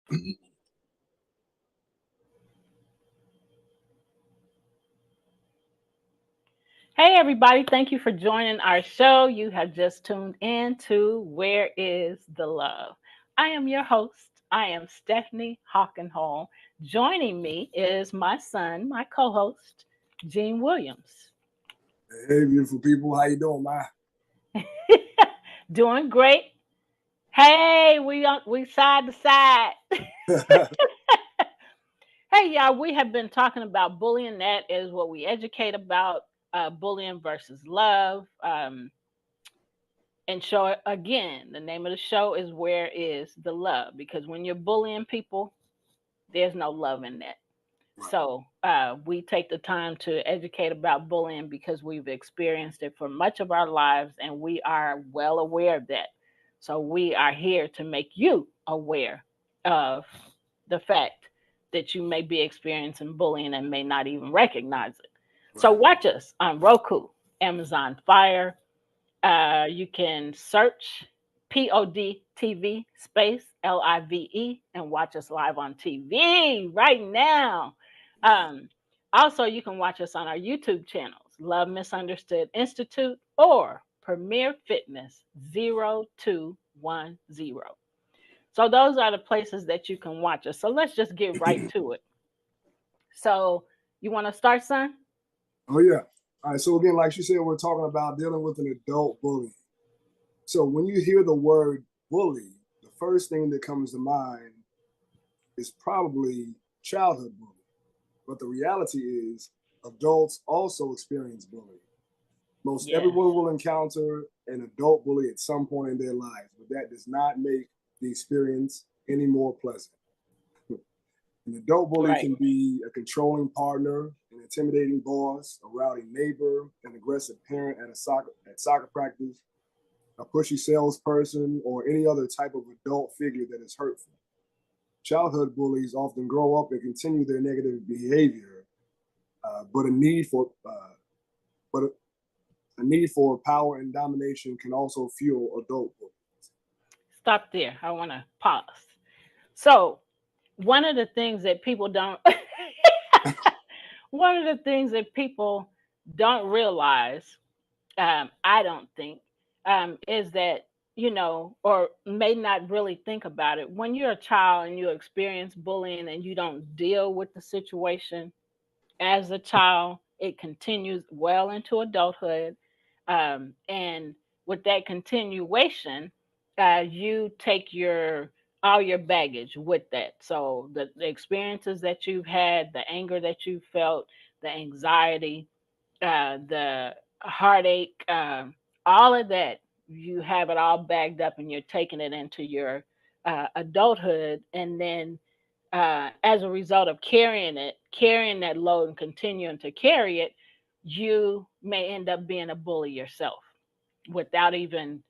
Hey, everybody. Thank you for joining our show. You have just tuned in to Where is the Love? I am your host. I am Stephanie Hockenhall. Joining me is my son, my co host, Gene Williams. Hey, beautiful people. How you doing, man? Doing great. Hey, we side to side. Hey, y'all, we have been talking about bullying. That is what we educate about, bullying versus love. And show again, the name of the show is Where is the Love? Because when you're bullying people, there's no love in that. So we take the time to educate about bullying because we've experienced it for much of our lives and we are well aware of that. So we are here to make you aware of the fact that you may be experiencing bullying and may not even recognize it. So watch us on Roku, Amazon Fire. You can search POD TV space LIVE and watch us live on TV right now. Um, Also, you can watch us on our YouTube channels, Love Misunderstood Institute or Premier Fitness 0210. So, those are the places that you can watch us. So, let's just get right to it. So, you want to start, son? Oh, yeah. All right. So, again, like she said, we're talking about dealing with an adult bully. So, when you hear the word bully, the first thing that comes to mind is probably childhood bullying. But the reality is, adults also experience bullying. Most Yes. everyone will encounter an adult bully at some point in their lives, but that does not make the experience any more pleasant. An adult bully Right. can be a controlling partner, an intimidating boss, a rowdy neighbor, an aggressive parent at soccer practice, a pushy salesperson, or any other type of adult figure that is hurtful. Childhood bullies often grow up and continue their negative behavior, but a need for power and domination can also fuel adult bullying. Stop there. I want to pause. So, one of the things that people don't one of the things that people don't realize, I don't think, is that, or may not really think about it. When you're a child and you experience bullying and you don't deal with the situation as a child, it continues well into adulthood. And with that continuation, you take your all your baggage with that. So the experiences that you've had, the anger that you felt, the anxiety, the heartache, all of that, you have it all bagged up and you're taking it into your adulthood. And then as a result of carrying that load and continuing to carry it, you may end up being a bully yourself without even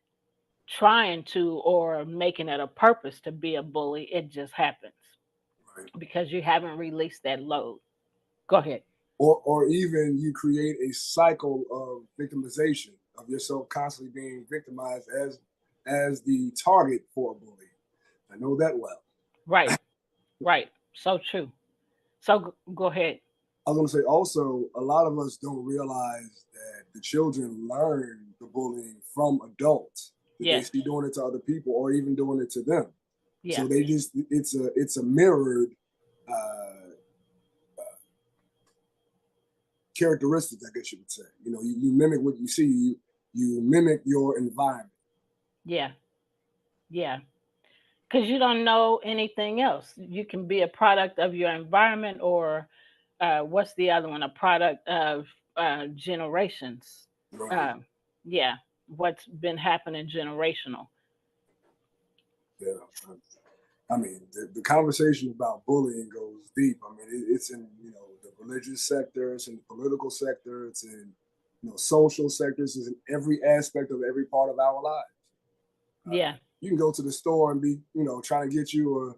trying to or making it a purpose to be a bully. It just happens Right. because you haven't released that load. Go ahead. Or even you create a cycle of victimization of yourself constantly being victimized as the target for a bully. I know that well. Right, right. So true. So go ahead. I was going to say also, a lot of us don't realize that the children learn the bullying from adults that they Yes. see doing it to other people or even doing it to them. Yeah. So they just it's a mirrored characteristics, I guess you would say. You mimic what you see. You mimic your environment. Yeah. Yeah. Because you don't know anything else. You can be a product of your environment, or what's the other one? A product of generations. Right. Um, yeah, what's been happening generational. Yeah. I mean, the conversation about bullying goes deep. I mean, it's in the religious sector, it's in the political sector, it's in social sectors, it's in every aspect of every part of our lives. Yeah. You can go to the store and be trying to get you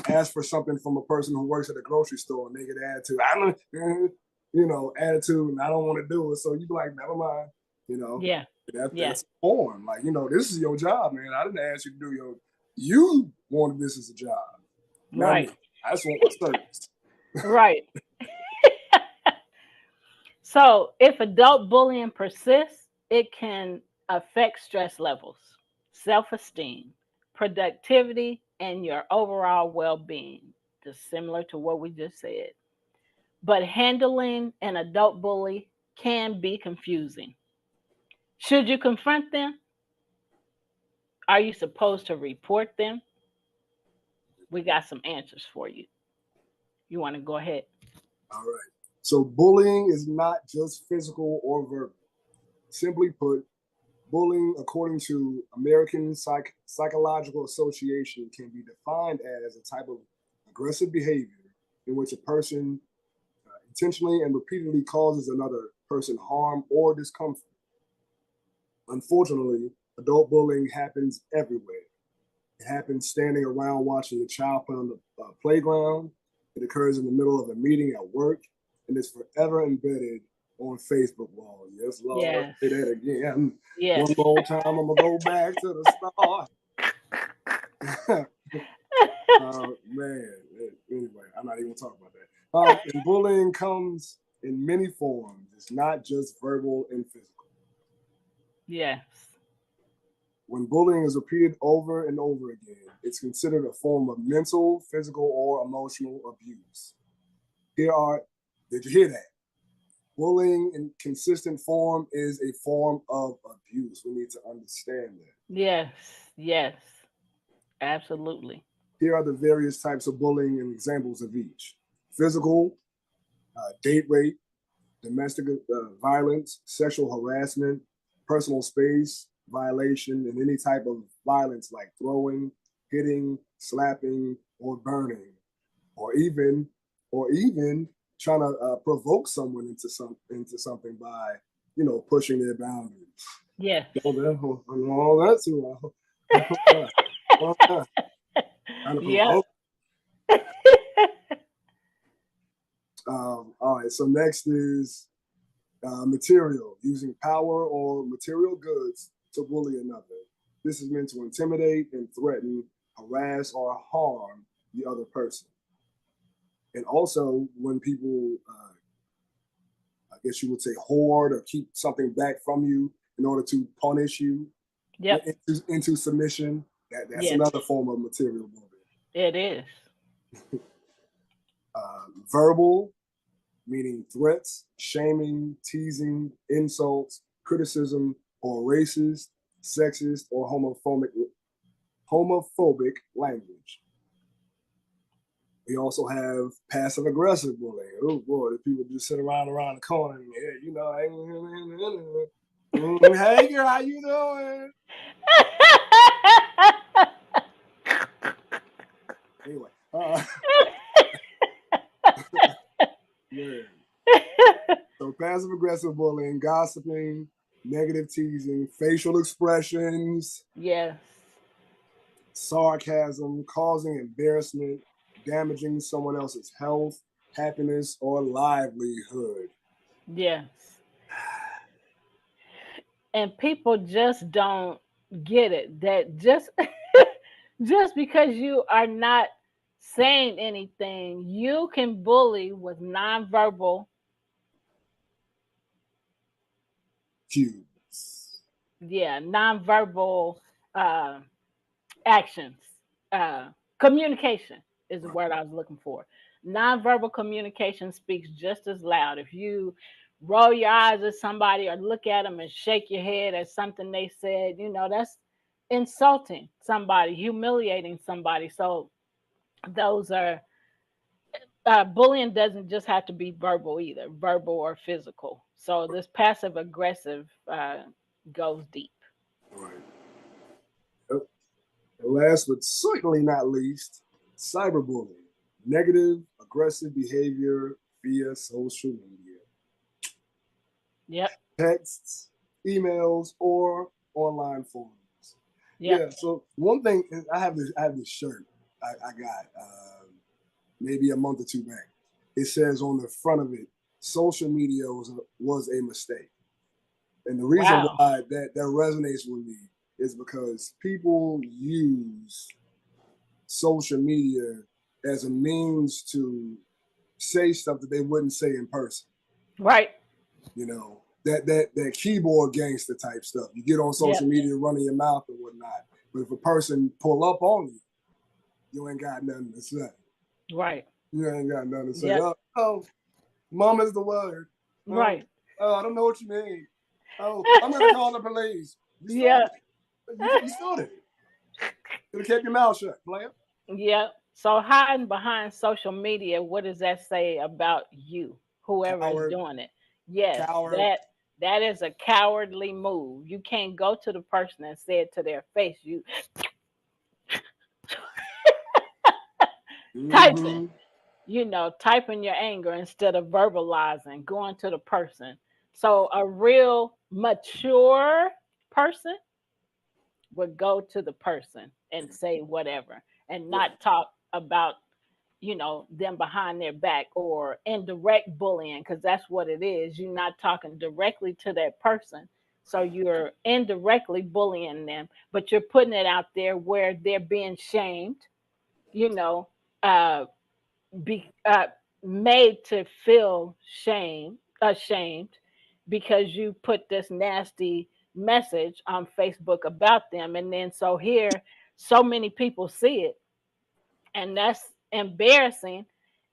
ask for something from a person who works at a grocery store and they get attitude. I don't, attitude, and I don't want to do it. So you be like, never mind. Yeah. Yeah. That's form. Like, this is your job, man. I didn't ask you to do you wanted this as a job. Not Right. me. I just want my service. Right. So, if adult bullying persists, it can affect stress levels, self esteem, productivity, and your overall well being, just similar to what we just said. But handling an adult bully can be confusing. Should you confront them? Are you supposed to report them? We got some answers for you. You want to go ahead? All right. So bullying is not just physical or verbal. Simply put, bullying, according to American Psychological Association, can be defined as a type of aggressive behavior in which a person intentionally and repeatedly causes another person harm or discomfort. Unfortunately, adult bullying happens everywhere. It happens standing around watching a child play on the playground. It occurs in the middle of a meeting at work, and it's forever embedded on Facebook walls. Yes, Lord, Yes. say that again. Yes. One more time, I'm gonna go back to the start. Man. Anyway, I'm not even talking about that. And bullying comes in many forms. It's not just verbal and physical. Yes. When bullying is repeated over and over again, it's considered a form of mental, physical, or emotional abuse. Did you hear that? Bullying in consistent form is a form of abuse. We need to understand that. Yes. Yes. Absolutely. Here are the various types of bullying and examples of each: physical, date rape, domestic violence, sexual harassment, personal space violation, and any type of violence like throwing, hitting, slapping, or burning, or even trying to provoke someone into something by pushing their boundaries. Yes. All that too. Trying to Yep. provoke. All right. So next is material, using power or material goods to bully another. This is meant to intimidate and threaten, harass, or harm the other person. And also, when people, I guess you would say, hoard or keep something back from you in order to punish you Yep. into submission, that's Yes. another form of material bullying. It is. Verbal, meaning threats, shaming, teasing, insults, criticism, or racist, sexist, or homophobic language. We also have passive aggressive bullying. Oh boy, the people just sit around the corner and hey girl, how you doing? Anyway, yeah. So passive aggressive bullying, gossiping, negative teasing, facial expressions, Yes. sarcasm, causing embarrassment, damaging someone else's health, happiness, or livelihood. Yes. And people just don't get it that just because you are not saying anything, you can bully with nonverbal, Cues. nonverbal uh, actions. Communication is the word I was looking for. Nonverbal communication speaks just as loud. If you roll your eyes at somebody or look at them and shake your head at something they said, that's insulting somebody, humiliating somebody. So those are bullying doesn't just have to be verbal either, verbal or physical. So this passive aggressive goes deep. Right. Yep. And last but certainly not least, cyberbullying. Negative, aggressive behavior via social media. Yep. Texts, emails, or online forums. Yep. Yeah. So one thing is I have this shirt I got maybe a month or two back. It says on the front of it, social media was a mistake. And the reason Wow. why that resonates with me is because people use social media as a means to say stuff that they wouldn't say in person. Right. You know, that keyboard gangster type stuff. You get on social media running your mouth and whatnot. But if a person pull up on you, you ain't got nothing to say. Right. You ain't got nothing to say. Oh, mom is the word. Right. Oh, I don't know what you mean. Oh, I'm gonna call the police. You started. You kept your mouth shut, player. Yeah. So hiding behind social media, what does that say about you? Whoever is doing it. Yes, that is a cowardly move. You can't go to the person and say it to their face. You typing, typing your anger instead of verbalizing, going to the person. So a real mature person would go to the person and say whatever and not talk about them behind their back or indirect bullying, because that's what it is. You're not talking directly to that person, so you're indirectly bullying them, but you're putting it out there where they're being shamed, uh, be made to feel ashamed because you put this nasty message on Facebook about them, and then so here so many people see it, and that's embarrassing.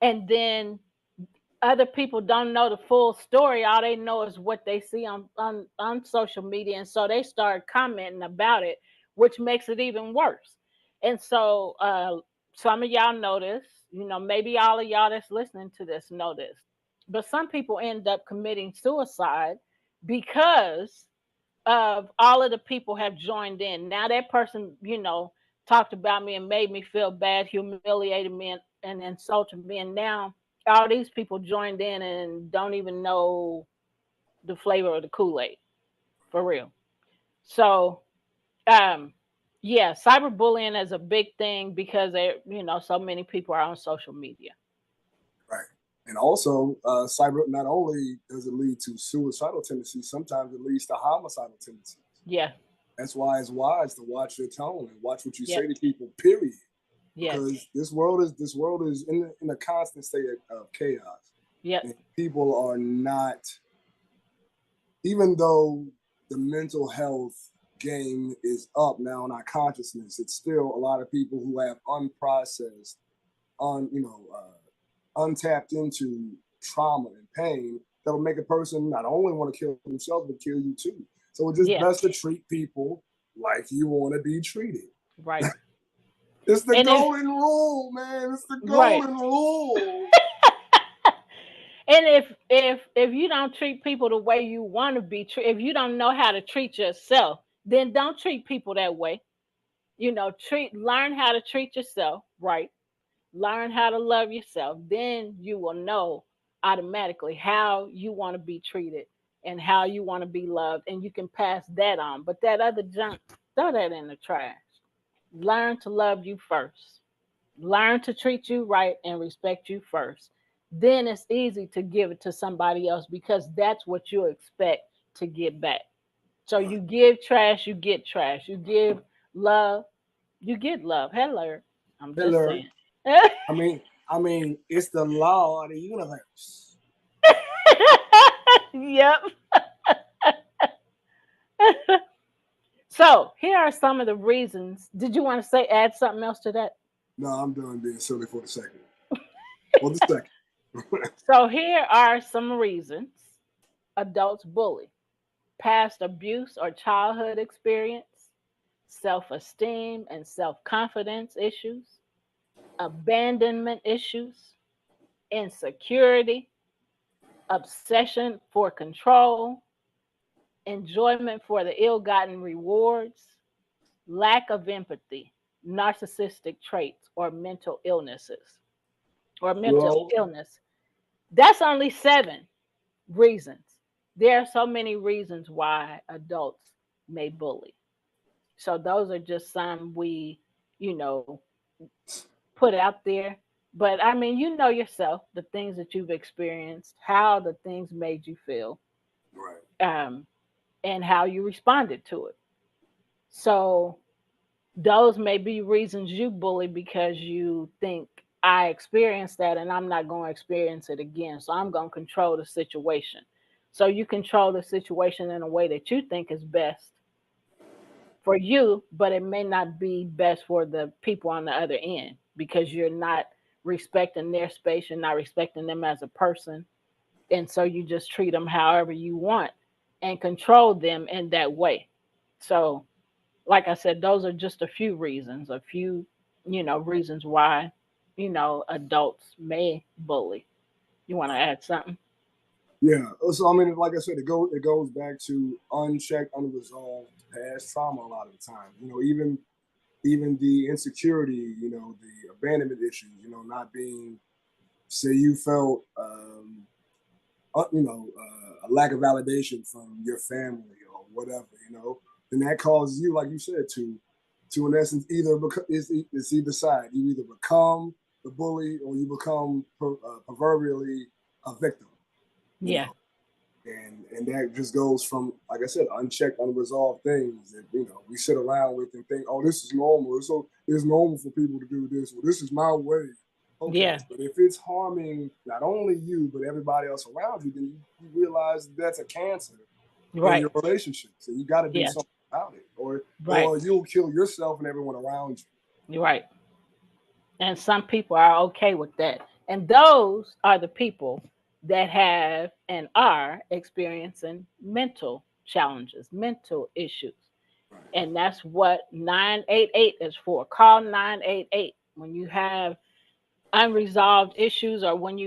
And then other people don't know the full story. All they know is what they see on social media. And so they start commenting about it, which makes it even worse. And so some of y'all know this, maybe all of y'all that's listening to this know this. But some people end up committing suicide because of all of the people have joined in. Now that person, talked about me and made me feel bad, humiliated me and insulted me. And now all these people joined in and don't even know the flavor of the Kool-Aid, for real. So, yeah, cyberbullying is a big thing because so many people are on social media. Right. And also, cyber not only does it lead to suicidal tendencies, sometimes it leads to homicidal tendencies. Yeah. That's why it's wise to watch your tone and watch what you say to people, period. Because this world is in a constant state of chaos. Yeah. People are not, even though the mental health game is up now in our consciousness, it's still a lot of people who have unprocessed, untapped into trauma and pain that will make a person not only want to kill themselves but kill you too. So it's just best to treat people like you want to be treated. Right. It's the golden rule, man. It's the golden rule. And if you don't treat people the way you want to be treated, if you don't know how to treat yourself, then don't treat people that way. Learn how to treat yourself right. Learn how to love yourself. Then you will know automatically how you want to be treated and how you want to be loved, and you can pass that on. But that other junk, throw that in the trash. Learn to love you first. Learn to treat you right and respect you first. Then it's easy to give it to somebody else because that's what you expect to get back. So you give trash, you get trash. You give love, you get love. Hello. I'm just saying. I mean, it's the law of the universe. Yep. So here are some of the reasons. Did you want to add something else to that? No, I'm done being silly for the second. For the second. So here are some reasons adults bully: past abuse or childhood experience, self-esteem and self-confidence issues, abandonment issues, insecurity, obsession for control, enjoyment for the ill-gotten rewards, lack of empathy, narcissistic traits, or mental illnesses or mental illness. That's only 7 reasons. There are so many reasons why adults may bully. So those are just some we, put out there. But I mean, yourself, the things that you've experienced, how the things made you feel, right, and how you responded to it. So those may be reasons you bully because you think I experienced that and I'm not going to experience it again. So I'm going to control the situation. So you control the situation in a way that you think is best for you, but it may not be best for the people on the other end because you're not respecting their space, you're not respecting them as a person. And so you just treat them however you want and control them in that way. So, like I said, those are just a few reasons, a few, reasons why, adults may bully. You want to add something? Yeah. So I mean, like I said, it goes back to unchecked, unresolved past trauma a lot of the time. Even the insecurity, the abandonment issues, not being, say you felt a lack of validation from your family or whatever, then that causes you, like you said, to in essence either it's either side. You either become the bully or you become proverbially a victim, you Yeah. know. And that just goes from, like I said, unchecked, unresolved things that we sit around with and think, oh, this is normal. It's normal for people to do this. Well, this is my way. Okay, Yeah. but if it's harming not only you but everybody else around you, then you realize that's a cancer in Right. your relationships, and you got to do Yeah. something about it, or Right. you'll kill yourself and everyone around you. You're right. And some people are okay with that. And those are the people that have and are experiencing mental challenges, mental issues. Right. And that's what 988 is for. Call 988 when you have unresolved issues or when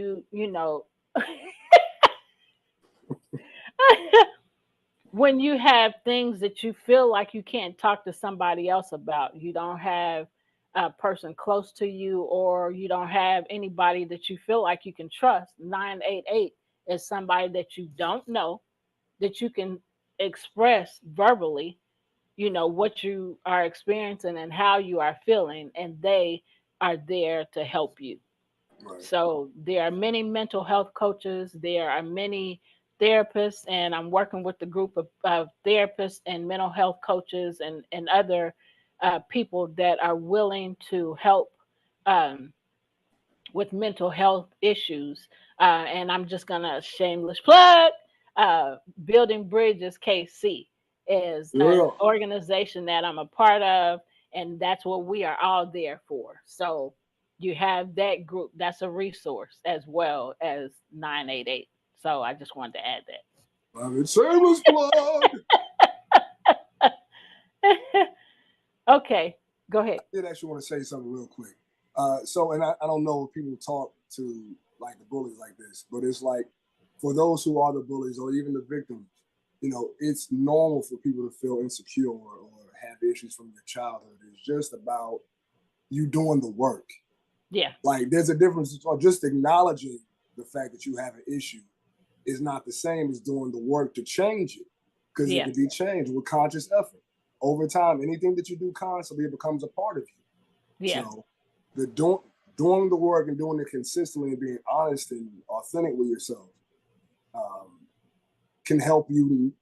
when you have things that you feel like you can't talk to somebody else about. You don't have a person close to you or you don't have anybody that you feel like you can trust. 988 is somebody that you don't know that you can express verbally, what you are experiencing and how you are feeling, and they are there to help you. Right. So there are many mental health coaches, there are many therapists, and I'm working with the group of therapists and mental health coaches and other people that are willing to help um, with mental health issues. And I'm just going to shameless plug Building Bridges KC is an Yeah. organization that I'm a part of, and that's what we are all there for. So you have that group, that's a resource as well as 988. So I just wanted to add I'm in shameless plug. that. Okay, go ahead. I did actually want to say something real quick. So, and I don't know if people talk to like the bullies like this, but it's like for those who are the bullies or even the victims, it's normal for people to feel insecure or have issues from your childhood. It's just about you doing the work. Yeah, Like there's a difference, or just acknowledging the fact that you have an issue is not the same as doing the work to change it, because it yeah, can be changed with conscious effort. Over time, anything that you do constantly, it becomes a part of you. yeah, So the doing the work and doing it consistently and being honest and authentic with yourself um, can help you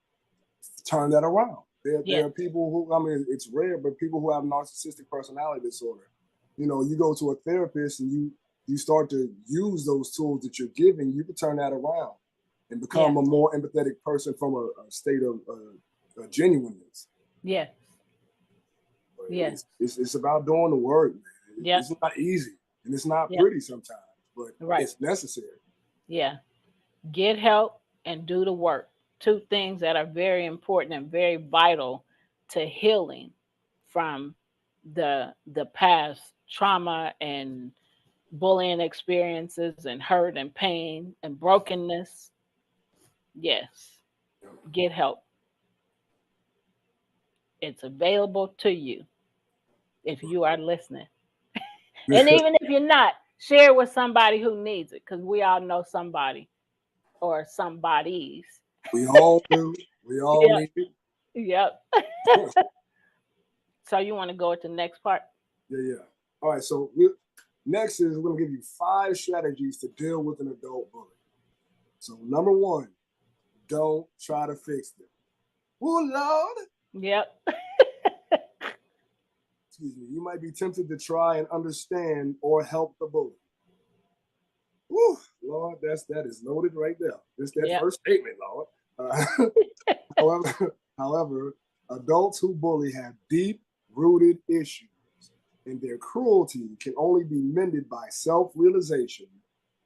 turn that around. There yeah, are people who, I mean, it's rare, but people who have narcissistic personality disorder. You go to a therapist and you start to use those tools that you're giving, you can turn that around and yeah, become a more empathetic person from a state of genuineness. yeah, But yeah, it's about doing the work, man. yeah, It's not easy and it's not yeah. pretty sometimes, but Right. it's necessary. Yeah. Get help and do the work. Two things that are very important and very vital to healing from the past trauma and bullying experiences and hurt and pain and brokenness. Yes. Get help. It's available to you if you are listening. And even if you're not, share it with somebody who needs it because we all know somebody or somebodies. We all do. We all Yep. need it. Yep. So you want to go with the next part? Yeah, yeah. All right. So next is we're gonna give you 5 strategies to deal with an adult bully. So number 1, don't try to fix them. Oh Lord, Yep. excuse me, you might be tempted to try and understand or help the bully. Whew, Lord, that is loaded right there. Just that first statement, Lord. However, adults who bully have deep-rooted issues, and their cruelty can only be mended by self-realization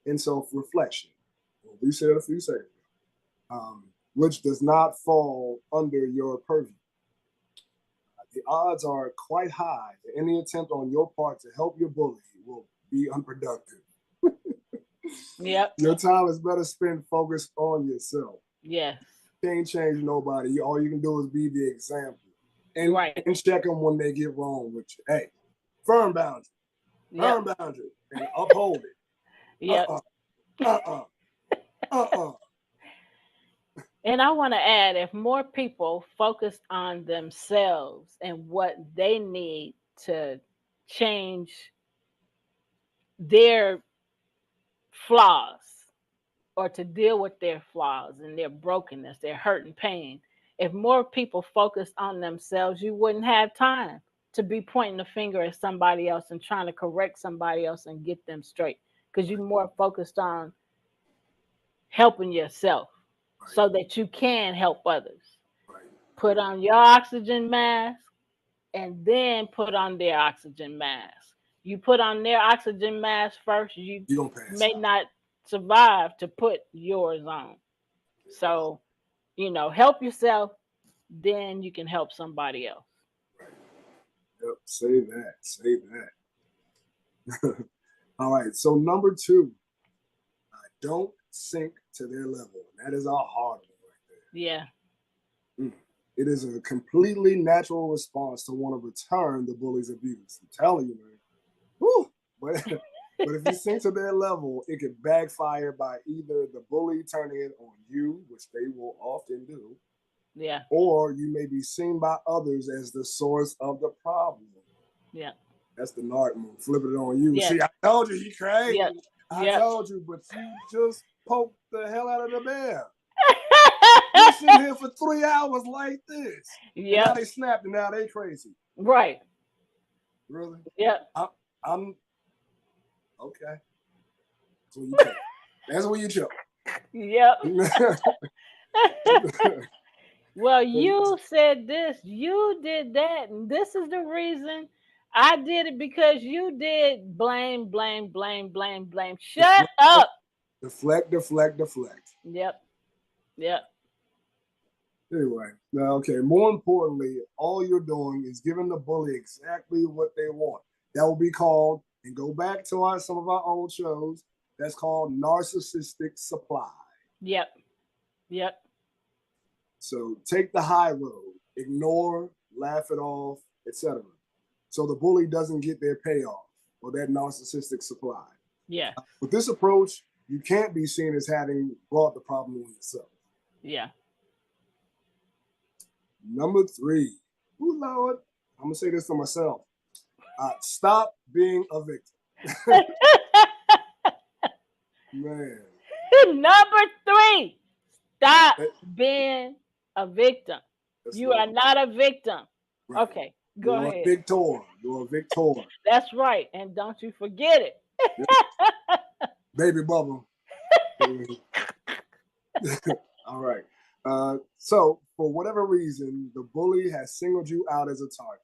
and self-reflection. Well, we said a few seconds ago, which does not fall under your purview. The odds are quite high that any attempt on your part to help your bully will be unproductive. Yep. Your time is better spent focused on yourself. Yes. Can't change nobody. All you can do is be the example. And, and check them when they get wrong with you. Hey, firm boundary. Firm boundary. And uphold it. Yep. And I want to add, if more people focused on themselves and what they need to change their flaws or to deal with their flaws and their brokenness, their hurt and pain, if more people focused on themselves, you wouldn't have time to be pointing the finger at somebody else and trying to correct somebody else and get them straight, because you're more focused on helping yourself so that you can help others. Put on your oxygen mask and then put on their oxygen mask. You put on their oxygen mask first, you may not survive to put yours on. So, help yourself, then you can help somebody else. Yep, say that. All right, so number 2, don't sink to their level. That is our hard one right there. Yeah. It is a completely natural response to want to return the bully's abuse. I'm telling you, man. Whew. But if you sink to their level, it could backfire by either the bully turning it on you, which they will often do, or you may be seen by others as the source of the problem. Yeah. That's the narc move, flipping it on you. Yeah. See, I told you, you crazy. Yeah. I told you, but you just poked the hell out of the bear. You're sitting here for 3 hours like this. Yeah. Now they snapped and now they crazy. Right. Really? Yeah. I'm okay. That's where you choke. Yep. Well, you said this, you did that, and this is the reason I did it, because you did blame. Shut up. Deflect. Yep. Anyway, now, okay, more importantly, all you're doing is giving the bully exactly what they want. That will be called, and go back to some of our old shows, that's called narcissistic supply. Yep. So take the high road, ignore, laugh it off, etc. So the bully doesn't get their payoff or that narcissistic supply. Yeah. With this approach, you can't be seen as having brought the problem on yourself. Yeah. Number 3. Ooh, Lord, I'm going to say this to myself. Stop being a victim. Man. Number 3, stop being a victim. You are not a victim. Right. Okay, go ahead. You're a victor. That's right, and don't you forget it. Baby bubble. All right. So, for whatever reason, the bully has singled you out as a target.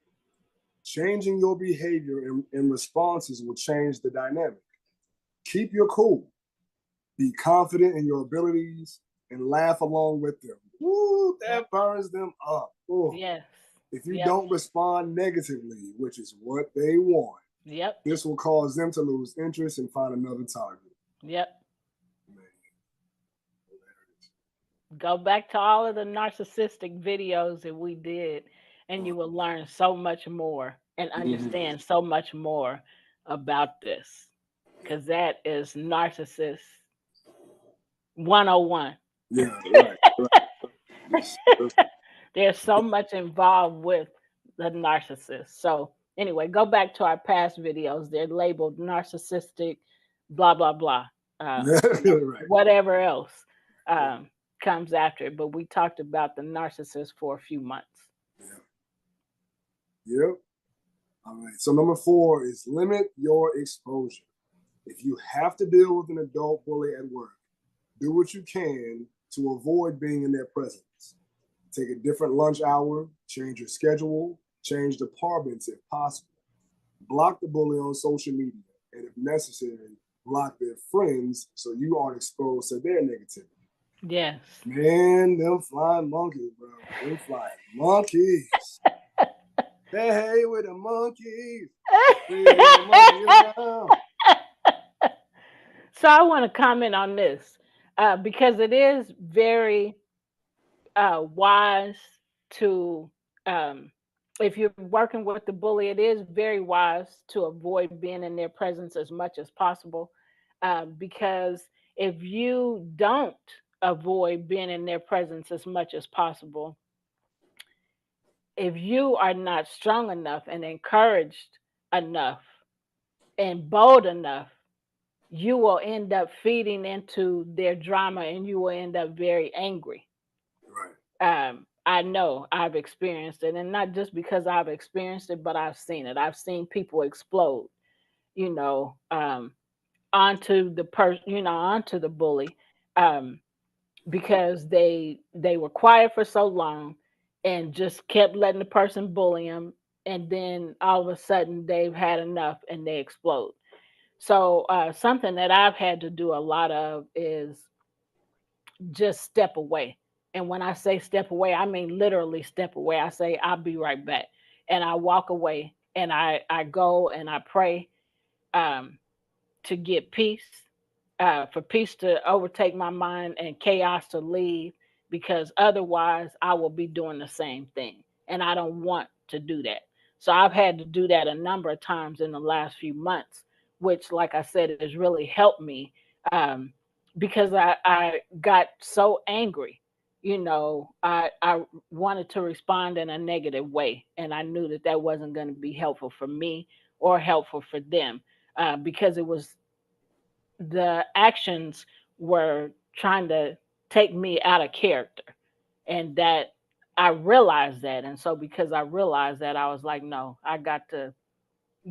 Changing your behavior and responses will change the dynamic. Keep your cool. Be confident in your abilities and laugh along with them. Woo, that burns them up. Ooh. Yes. If you don't respond negatively, which is what they want, this will cause them to lose interest and find another target. Yep. Go back to all of the narcissistic videos that we did, and you will learn so much more and understand so much more about this, because that is Narcissist 101. Yeah, right. Yes. There's so much involved with the narcissist. So anyway, go back to our past videos. They're labeled narcissistic, blah, blah, blah. Right. Whatever else comes after it. But we talked about the narcissist for a few months. Yep. All right. So number 4 is limit your exposure. If you have to deal with an adult bully at work, do what you can to avoid being in their presence. Take a different lunch hour, change your schedule, change departments if possible. Block the bully on social media, and if necessary, block their friends so you aren't exposed to their negativity. Yes. Man, them flying monkeys, bro. Them flying monkeys. Hey, with the monkeys. So I want to comment on this because it is very wise to, if you're working with the bully, it is very wise to avoid being in their presence as much as possible. Because if you don't avoid being in their presence as much as possible, if you are not strong enough and encouraged enough and bold enough, you will end up feeding into their drama and you will end up very angry. I know I've experienced it, and not just because I've experienced it, but I've seen it. I've seen people explode, you know, onto the person, onto the bully, um, because they were quiet for so long and just kept letting the person bully them, and then all of a sudden they've had enough and they explode. So something that I've had to do a lot of is just step away. And when I say step away, I mean literally step away. I say, I'll be right back. And I walk away and I go and I pray, um, to get peace, for peace to overtake my mind and chaos to leave, because otherwise I will be doing the same thing. And I don't want to do that. So I've had to do that a number of times in the last few months, which, like I said, has really helped me, um, because I got so angry. I wanted to respond in a negative way, and I knew that that wasn't going to be helpful for me or helpful for them, because it was the actions were trying to take me out of character, and that I realized that. And so because I realized that, I was like, no, I got to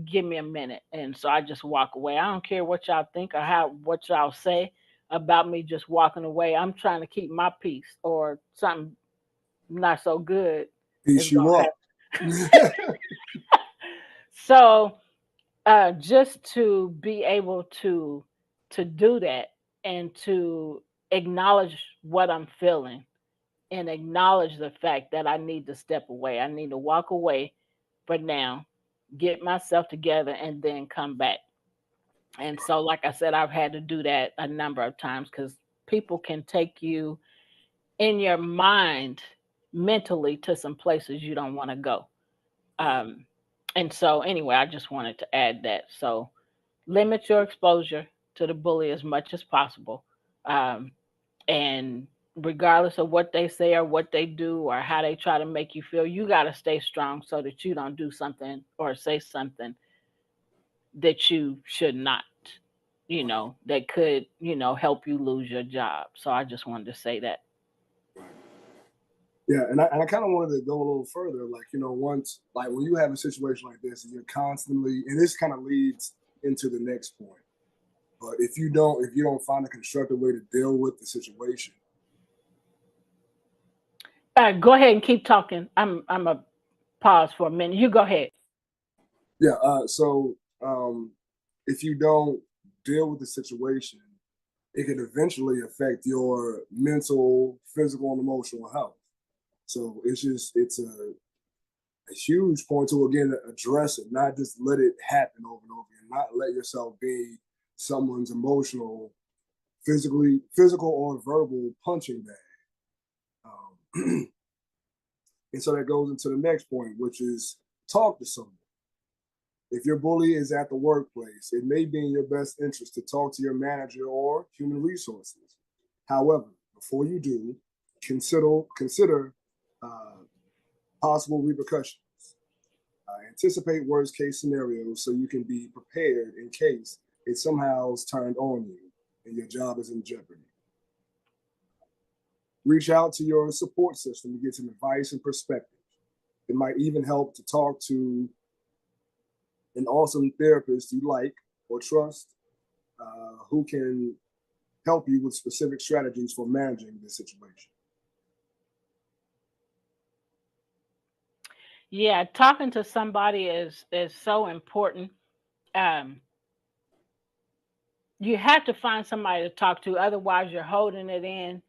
give me a minute. And so I just walk away. I don't care what y'all think or what y'all say about me just walking away. I'm trying to keep my peace, or something not so good is Peace you gonna up. happen. So just to be able to do that, and to acknowledge what I'm feeling, and acknowledge the fact that I need to step away. I need to walk away for now, get myself together, and then come back. And so, like I said, I've had to do that a number of times, because people can take you in your mind mentally to some places you don't want to go. Um, and so, anyway, I just wanted to add that. So, limit your exposure to the bully as much as possible. Um, and regardless of what they say or what they do or how they try to make you feel, you got to stay strong so that you don't do something or say something that you should not, that could, help you lose your job. So I just wanted to say that. Yeah, and I kind of wanted to go a little further. Like, once, like when you have a situation like this and you're constantly, and this kind of leads into the next point. But if you don't find a constructive way to deal with the situation. Go ahead and keep talking. I'm a pause for a minute. You go ahead. Yeah. So if you don't deal with the situation, it can eventually affect your mental, physical, and emotional health. So it's a huge point to again address it, not just let it happen over and over again, not let yourself be someone's emotional, physical or verbal punching bag. And so that goes into the next point, which is talk to someone. If your bully is at the workplace, it may be in your best interest to talk to your manager or human resources. However, before you do, consider uh, possible repercussions. Anticipate worst case scenarios so you can be prepared in case it somehow is turned on you and your job is in jeopardy. Reach out to your support system to get some advice and perspective. It might even help to talk to an awesome therapist you like or trust, who can help you with specific strategies for managing this situation. Yeah, talking to somebody is so important. Um, you have to find somebody to talk to, otherwise you're holding it in.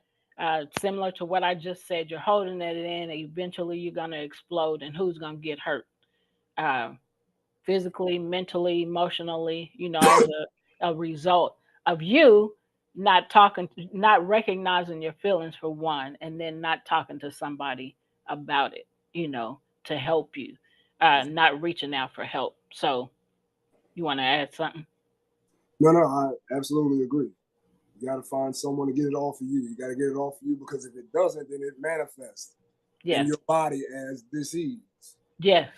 Similar to what I just said, you're holding it in, and eventually you're going to explode, and who's going to get hurt? Uh, Physically, mentally, emotionally, as a result of you not talking, not recognizing your feelings for one, and then not talking to somebody about it, to help you, not reaching out for help. So, you want to add something? No, I absolutely agree. You got to find someone to get it off of you. You got to get it off of you, because if it doesn't, then it manifests in Yes. your body as disease. Yes.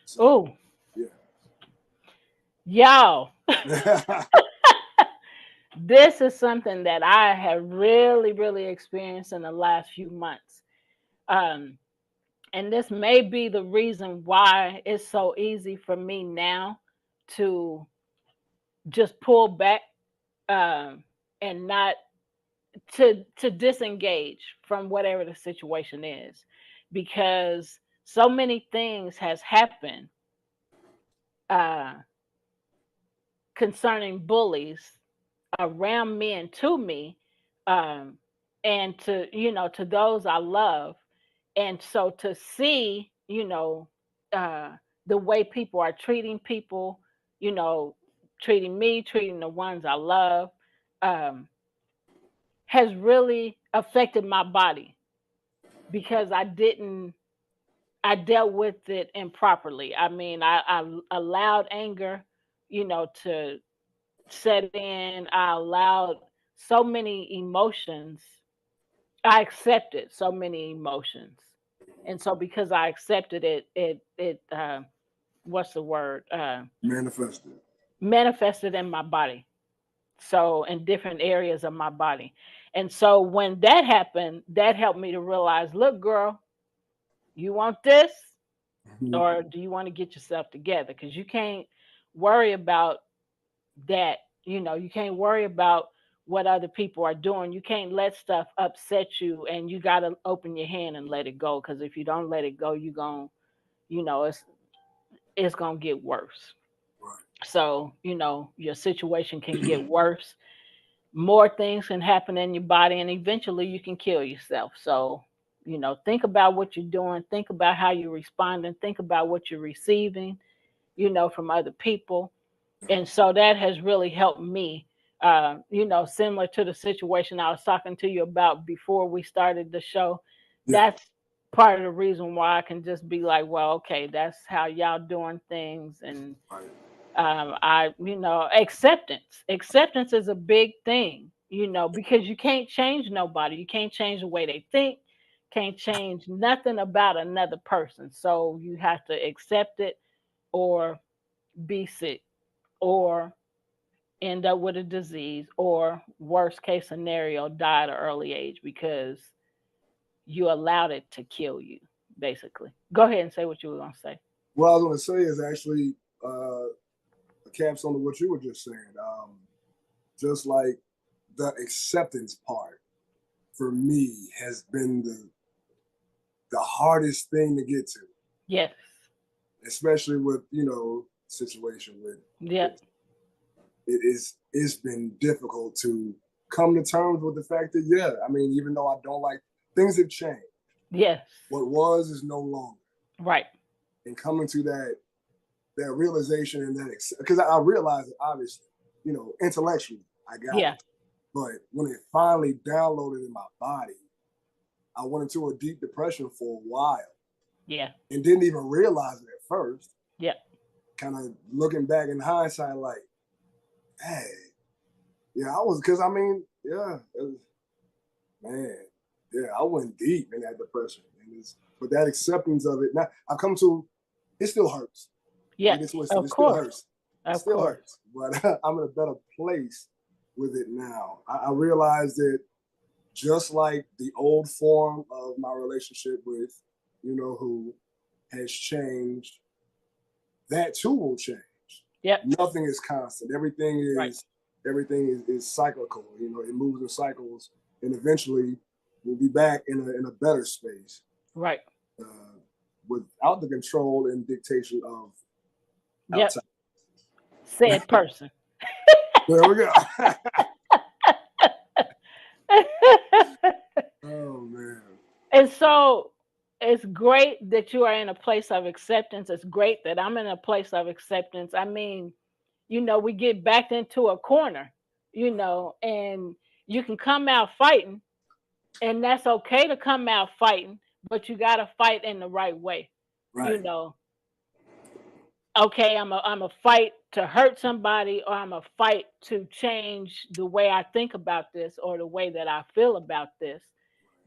So, Oh, yeah. y'all. This is something that I have really, really experienced in the last few months. Um, and this may be the reason why it's so easy for me now to just pull back, and not to disengage from whatever the situation is, because so many things has happened, uh, concerning bullies around me and to me, um, and to those I love. And so to see, uh, the way people are treating people, you know, treating me, treating the ones I love, um, has really affected my body, because I dealt with it improperly. I mean, I allowed anger, to set in. I allowed so many emotions. I accepted so many emotions, and so because I accepted it, what's the word? Manifested. Manifested in my body. So in different areas of my body, and so when that happened, that helped me to realize, look, girl, you want this, or do you want to get yourself together? Because you can't worry about that. You can't worry about what other people are doing. You can't let stuff upset you, and you got to open your hand and let it go, because if you don't let it go, you're going to, it's going to get worse. Right. So, your situation can get worse. More things can happen in your body, and eventually you can kill yourself. So, think about what you're doing, think about how you're responding, think about what you're receiving, from other people. And so that has really helped me, similar to the situation I was talking to you about before we started the show. Yeah. That's part of the reason why I can just be like, well, okay, that's how y'all doing things. And Right. acceptance is a big thing, because you can't change nobody. You can't change the way they think, can't change nothing about another person. So you have to accept it, or be sick, or end up with a disease, or worst case scenario, die at an early age because you allowed it to kill you, basically. Go ahead and say what you were going to say. What I was going to say is actually a capstone of what you were just saying. Just like the acceptance part for me has been the hardest thing to get to. Yes. Especially with, situation with Yeah. It's been difficult to come to terms with the fact that, yeah, I mean, even though I don't like, things have changed. Yes. What was is no longer. Right. And coming to that realization, and that, because I realized it, obviously, intellectually, I got it. But when it finally downloaded in my body, I went into a deep depression for a while. Yeah. And didn't even realize it at first. Yeah. Kind of looking back in hindsight, like, hey, yeah, I was, because I mean, yeah, man, yeah, I went deep in that depression. But that acceptance of it, now I come to, it still hurts. Yeah, of course. Still hurts. It still hurts, but I'm in a better place with it now. I realize that just like the old form of my relationship with, who has changed, that too will change. Yep. Nothing is constant. Everything is cyclical. It moves in cycles, and eventually we'll be back in a better space. Right. Without the control and dictation of outside. Said person. There we go. Oh man. And so it's great that you are in a place of acceptance. It's great that I'm in a place of acceptance. I mean, we get backed into a corner, and you can come out fighting, and that's okay to come out fighting, but you got to fight in the right way. Right. Okay, I'm a fight to hurt somebody, or I'm a fight to change the way I think about this or the way that I feel about this,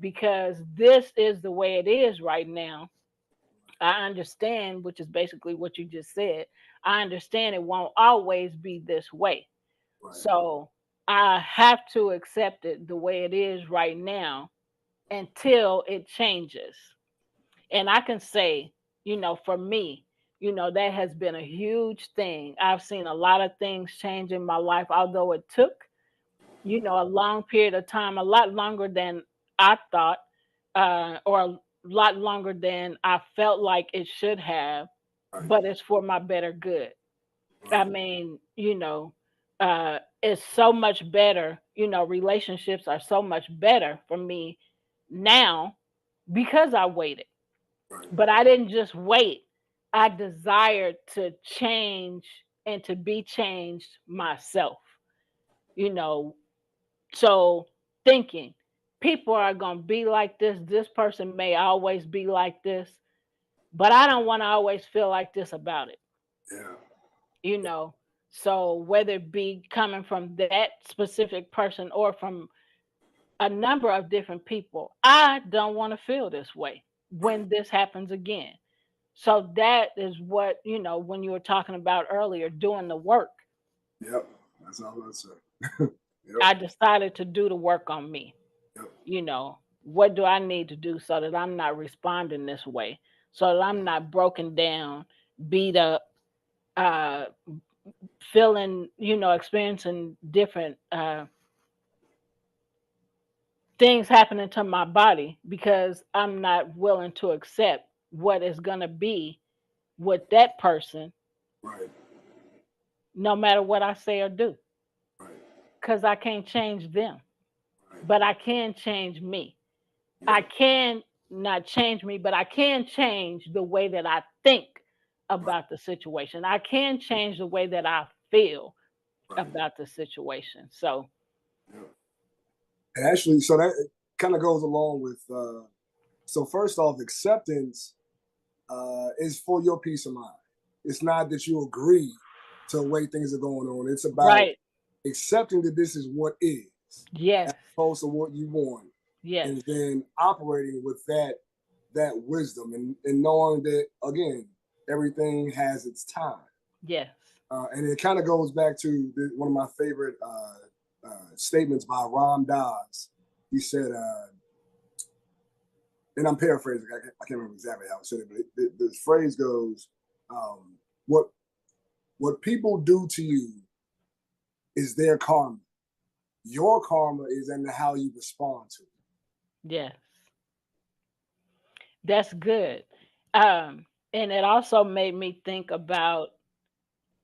because this is the way it is right now. I understand, which is basically what you just said. I understand it won't always be this way. Right. So I have to accept it the way it is right now until it changes. And I can say, for me, that has been a huge thing. I've seen a lot of things change in my life, although it took, a long period of time, a lot longer than I thought, or a lot longer than I felt like it should have, Right. but it's for my better good. I mean, it's so much better, relationships are so much better for me now because I waited. Right. But I didn't just wait. I desired to change and to be changed myself. So thinking people are going to be like this person may always be like this, but I don't want to always feel like this about it. Yeah. So whether it be coming from that specific person or from a number of different people, I don't want to feel this way when this happens again. So that is what, when you were talking about earlier, doing the work. Yep. That's all I said. Yep. I decided to do the work on me. Yep. What do I need to do so that I'm not responding this way? So that I'm not broken down, beat up, feeling, experiencing different things happening to my body because I'm not willing to accept what is going to be with that person. Right. No matter what I say or do. Right. Because I can't change them. Right. But I can change me. Yeah. I can not change me, but I can change the way that I think about the situation. I can change the way that I feel about the situation. So actually, so that kind of goes along with so first off, acceptance is for your peace of mind. It's not that you agree to the way things are going on. It's about accepting that this is what is. Yes. As opposed to what you want. Yes. And then operating with that wisdom and knowing that, again, everything has its time. Yes. And it kind of goes back to one of my favorite statements by Ram Dass. He said, and I'm paraphrasing, I can't remember exactly how it said it, but the phrase goes, what people do to you is their karma. Your karma is in how you respond to it. Yes. That's good. And it also made me think about,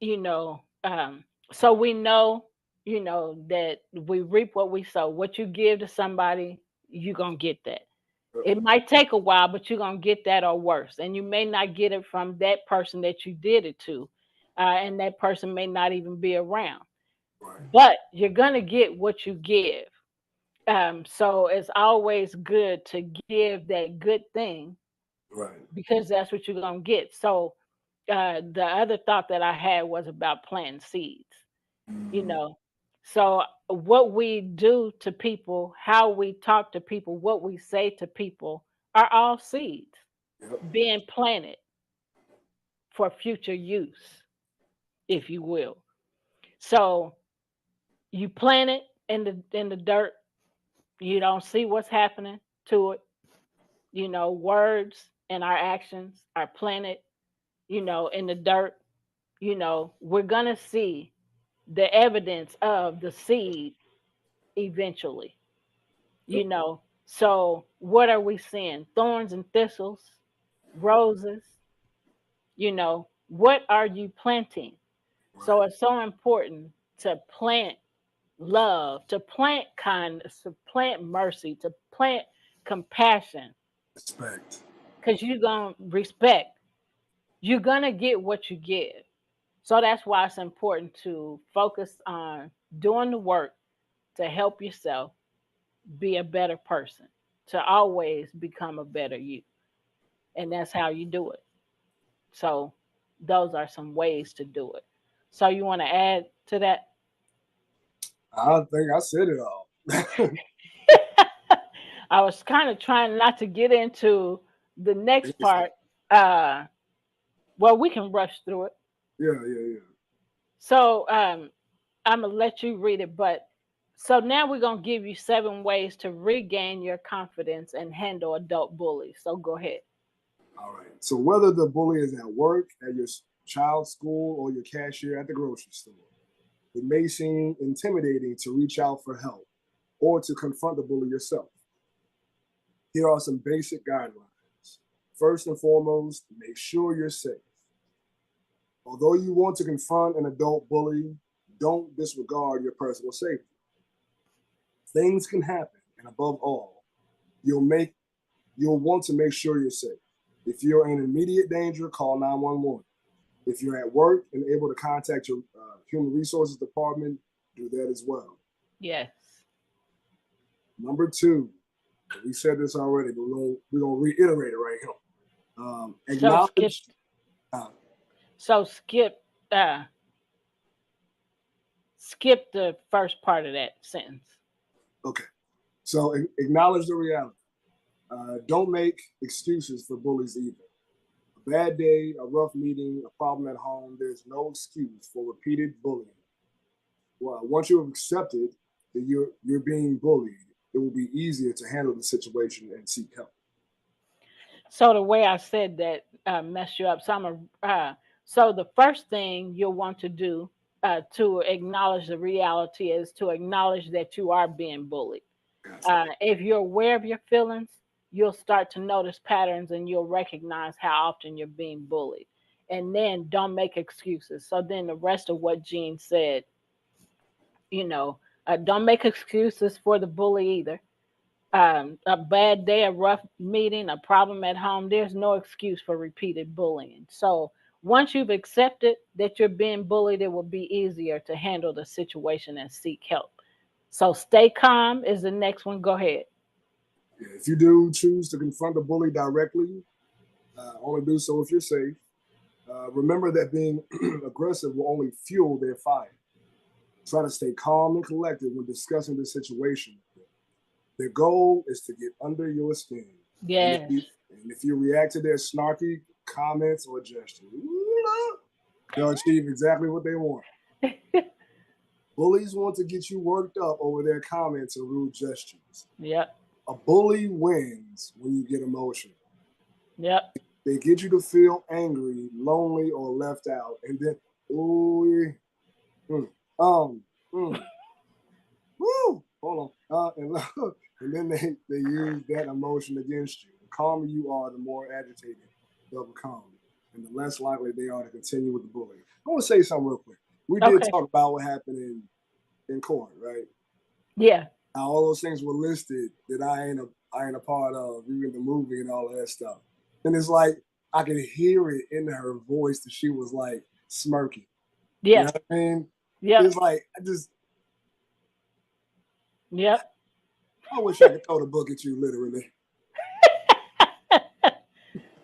so we know, that we reap what we sow. What you give to somebody, you're going to get that. It might take a while, but you're going to get that or worse. And you may not get it from that person that you did it to. And that person may not even be around. Right. But you're going to get what you give. So it's always good to give that good thing. Right. Because that's what you're going to get. So the other thought that I had was about planting seeds. So what we do to people, how we talk to people, what we say to people are all seeds being planted for future use, if you will. So you plant it in the dirt, you don't see what's happening to it. Words and our actions are planted, in the dirt. we're going to see the evidence of the seed eventually, you Yep. know. So, what are we seeing? Thorns and thistles, roses, what are you planting? So, Right. it's so important to plant love, to plant kindness, to plant mercy, to plant compassion, Respect. because you're going to respect. You're going to get what you give. So that's why it's important to focus on doing the work to help yourself be a better person, to always become a better you. And that's how you do it. So those are some ways to do it. So you want to add to that? I think I said it all. Yeah, I was kind of trying not to get into the next part. Uh, well, we can rush through it. yeah, yeah. So I'm gonna let you read it, but so now we're gonna give you 7 ways to regain your confidence and handle adult bullies. So go ahead. All right. So whether the bully is at work, at your child's school, or your cashier at the grocery store, it may seem intimidating to reach out for help or to confront the bully yourself. Here are some basic guidelines. First and foremost, make sure you're safe. Although you want to confront an adult bully, don't disregard your personal safety. Things can happen, and above all, you'll make you'll want to make sure you're safe. If you're in immediate danger, call 911. If you're at work and able to contact your human resources department, do that as well. Yes. Number two, we said this already, but we're gonna reiterate it right here. So skip. Acknowledge. Uh, So uh, skip the first part of that sentence. okay, so acknowledge the reality. Don't make excuses for bullies either. A bad day, a rough meeting, a problem at home. There's no excuse for repeated bullying. Well, once you have accepted that you're being bullied, it will be easier to handle the situation and seek help. So the way I said that messed you up. So the first thing you'll want to do to acknowledge the reality is to acknowledge that you are being bullied. Gotcha. If you're aware of your feelings, you'll start to notice patterns and you'll recognize how often you're being bullied. And then don't make excuses. So then the rest of what Gene said, you know, don't make excuses for the bully either. A bad day, a rough meeting, a problem at home, there's no excuse for repeated bullying. So once you've accepted that you're being bullied, it will be easier to handle the situation and seek help. So stay calm is the next one. Go ahead. Yeah, if you do choose to confront the bully directly, only do so if you're safe. Remember that being aggressive will only fuel their fire. Try to stay calm and collected when discussing the situation. Their goal is to get under your skin. And if Yes. you, and if you react to their snarky comments or gestures, they'll achieve exactly what they want. Bullies want to get you worked up over their comments and rude gestures. Yep. A bully wins when you get emotional. Yep. They get you to feel angry, lonely, or left out, and then, ooh, mm, um, mm, woo, hold on, and then they use that emotion against you. The calmer you are, the more agitated they'll become, and the less likely they are to continue with the bullying. I want to say something real quick. We did Okay. talk about what happened in court, right? Yeah. Now, all those things were listed that I ain't a part of, even the movie and all of that stuff. And it's like I could hear it in her voice that she was like smirking. You know Yeah. what I mean? Yep. It's like Yep. I wish I could throw the book at you literally.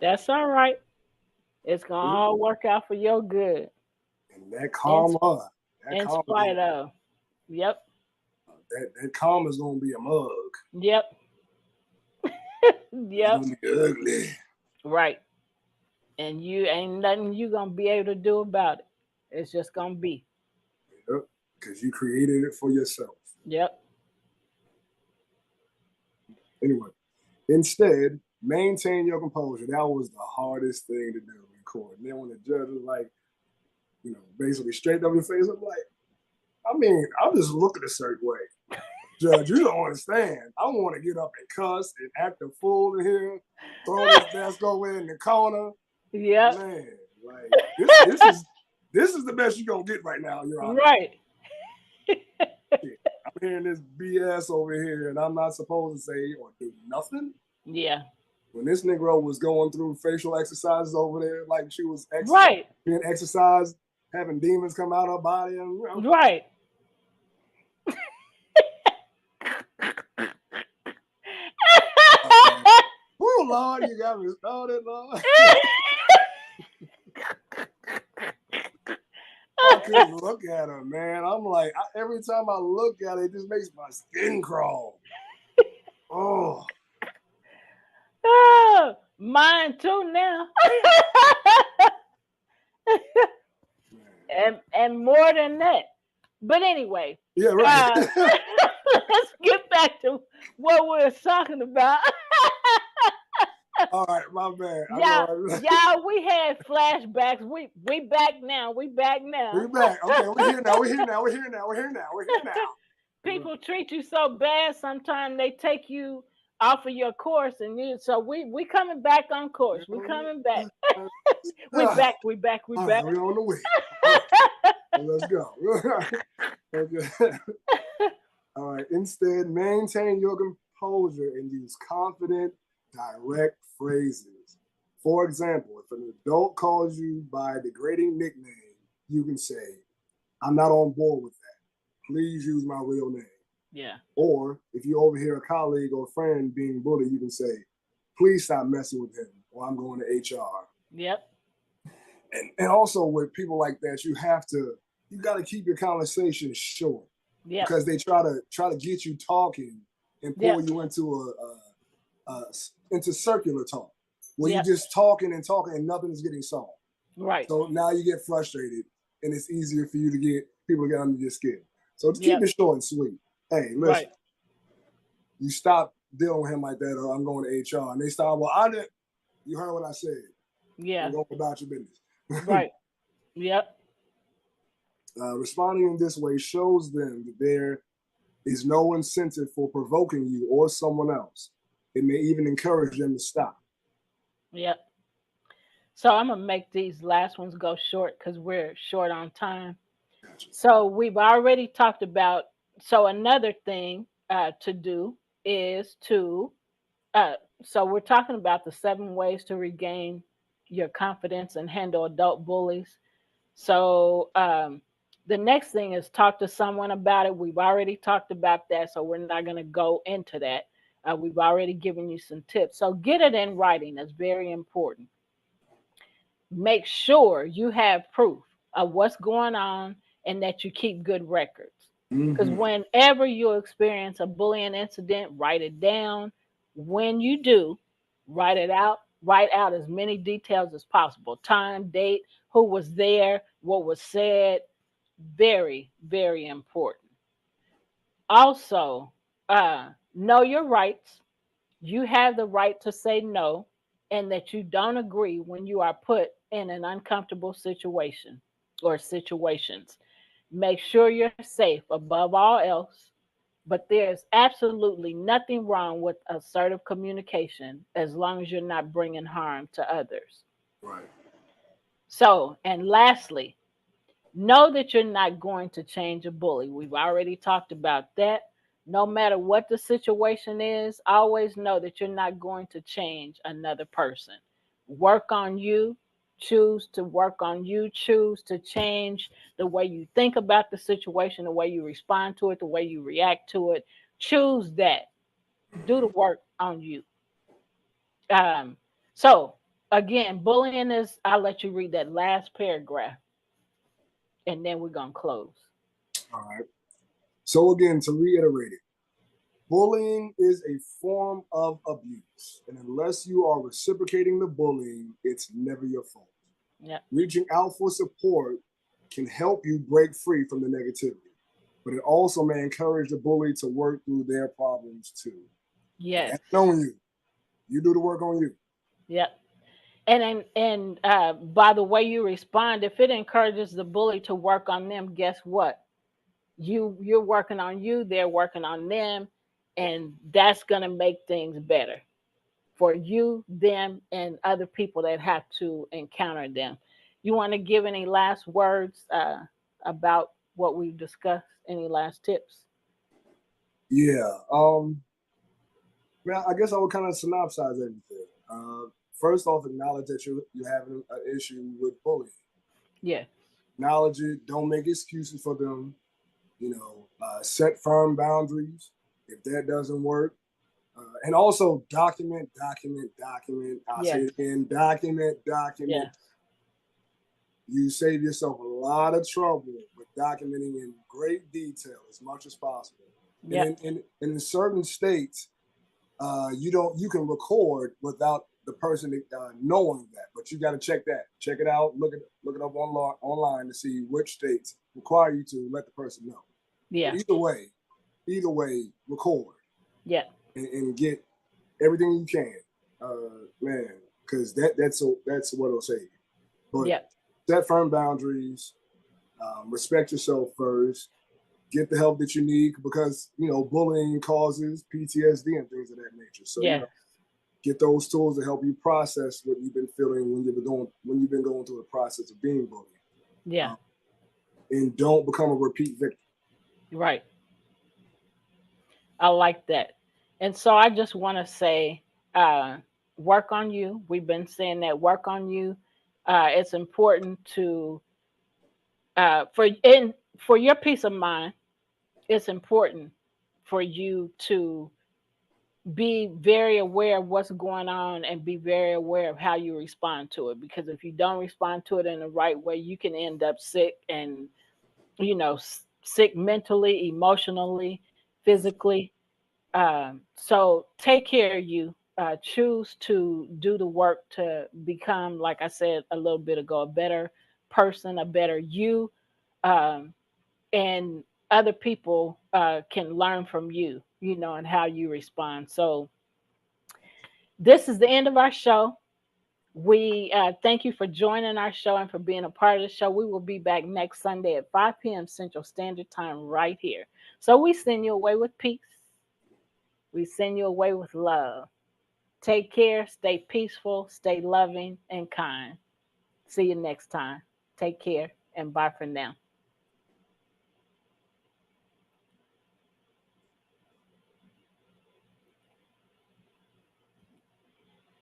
That's all right. It's gonna all work out for your good. And that In karma, in spite of. Yep. that karma is gonna be a mug. Yep. It's Yep. gonna be ugly. Right. And you ain't nothing you gonna be able to do about it. It's just gonna be. Yep. Because you created it for yourself. Yep. Anyway, instead, maintain your composure. That was the hardest thing to do in court. And then when the judge was like, basically straight up your face. I'm like, I mean, I'm just looking a certain way. Judge, you don't understand. I want to get up and cuss and act a fool in here, throw this desk over in the corner. Yeah. Man, like this is the best you're gonna get right now, Your Honor. Right. I'm hearing this BS over here, and I'm not supposed to say or do nothing. Yeah. When this Negro was going through facial exercises over there, like she was being exercised, having demons come out of her body, and right. Oh Lord, you got me started, Lord. I couldn't look at her, man. I'm like, every time I look at it, it just makes my skin crawl. Oh. Mine too now. and more than that. But anyway. Yeah, right. Let's get back to what we were talking about. All right, my bad. Yeah, we had flashbacks. We back now. We back now. We back. Okay, we're here now. We're here now. People treat you so bad sometimes they take you off of your course, and so we coming back on course. We coming back. We back. We on the way. Let's go. Okay. All right. Instead, maintain your composure and use confident, direct phrases. For example, if an adult calls you by a degrading nickname, you can say, "I'm not on board with that. Please use my real name." Yeah. Or if you overhear a colleague or friend being bullied, you can say, "Please stop messing with him, or I'm going to HR." Yep. And also with people like that, you got to keep your conversation short. Yeah. Because they try to get you talking and pull you into into circular talk where you're just talking and nothing is getting solved. Right. So now you get frustrated and it's easier for you to get people to get under your skin. So just keep it short and sweet. Hey, listen, you stop dealing with him like that, or I'm going to HR. And they start, well, I didn't. You heard what I said. Yeah. Go about your business. Right. Yep. Responding in this way shows them that there is no incentive for provoking you or someone else. It may even encourage them to stop. Yep. So I'm going to make these last ones go short because we're short on time. Gotcha. So we've already talked about, so another thing to do is to, so we're talking about the 7 ways to regain your confidence and handle adult bullies. So the next thing is talk to someone about it. We've already talked about that, so we're not going to go into that. We've already given you some tips. So get it in writing. That's very important. Make sure you have proof of what's going on and that you keep good records. Because whenever you experience a bullying incident, write it down. When you do, write it out. Write out as many details as possible. Time, date, who was there, what was said. Very, very important. Also, know your rights. You have the right to say no and that you don't agree when you are put in an uncomfortable situation or situations. Make sure you're safe above all else. But there's absolutely nothing wrong with assertive communication as long as you're not bringing harm to others. Right. So, and lastly, know that you're not going to change a bully. We've already talked about that. No matter what the situation is, always know that you're not going to change another person. Work on you. Choose to work on you. Choose to change the way you think about the situation, the way you respond to it, the way you react to it. Choose that. Do the work on you. So, again, bullying is, I'll let you read that last paragraph and then we're going to close. All right. So again, to reiterate it, bullying is a form of abuse. And unless you are reciprocating the bullying, it's never your fault. Yep. Reaching out for support can help you break free from the negativity, but it also may encourage the bully to work through their problems too. Yes. That's on you. You do the work on you. Yep. And by the way you respond, if it encourages the bully to work on them, guess what? You're working on you, they're working on them, and that's going to make things better for you, them, and other people that have to encounter them. You want to give any last words about what we've discussed? Any last tips? Yeah. Well, I guess I would kind of synopsize everything. First off, acknowledge that you're having an issue with bullying. Yeah. Acknowledge it. Don't make excuses for them. Set firm boundaries if that doesn't work. And also document. I'll say Yeah. it again, document. Yeah. You save yourself a lot of trouble with documenting in great detail as much as possible. And Yeah. in certain states, you can record without the person knowing that, but you got to check it out, look it up online to see which states require you to let the person know. Yeah. But either way, record Yeah. and get everything you can, man, because that's what it'll save you. But Yeah. set firm boundaries, respect yourself first, get the help that you need because bullying causes PTSD and things of that nature. So Yeah. get those tools to help you process what you've been feeling when you've been going through the process of being bullied. Yeah. And don't become a repeat victim. Right. I like that. And so I just want to say, work on you. We've been saying that work on you. It's important to for your peace of mind. It's important for you to be very aware of what's going on and be very aware of how you respond to it. Because if you don't respond to it in the right way, you can end up sick and sick mentally, emotionally, physically. So take care of you. Choose to do the work to become, like I said a little bit ago, a better person, a better you, um, and other people can learn from you, and how you respond. So this is the end of our show. We thank you for joining our show and for being a part of the show. We will be back next Sunday at 5 p.m. Central Standard Time right here. So we send you away with peace. We send you away with love. Take care, stay peaceful, stay loving and kind. See you next time. Take care and bye for now.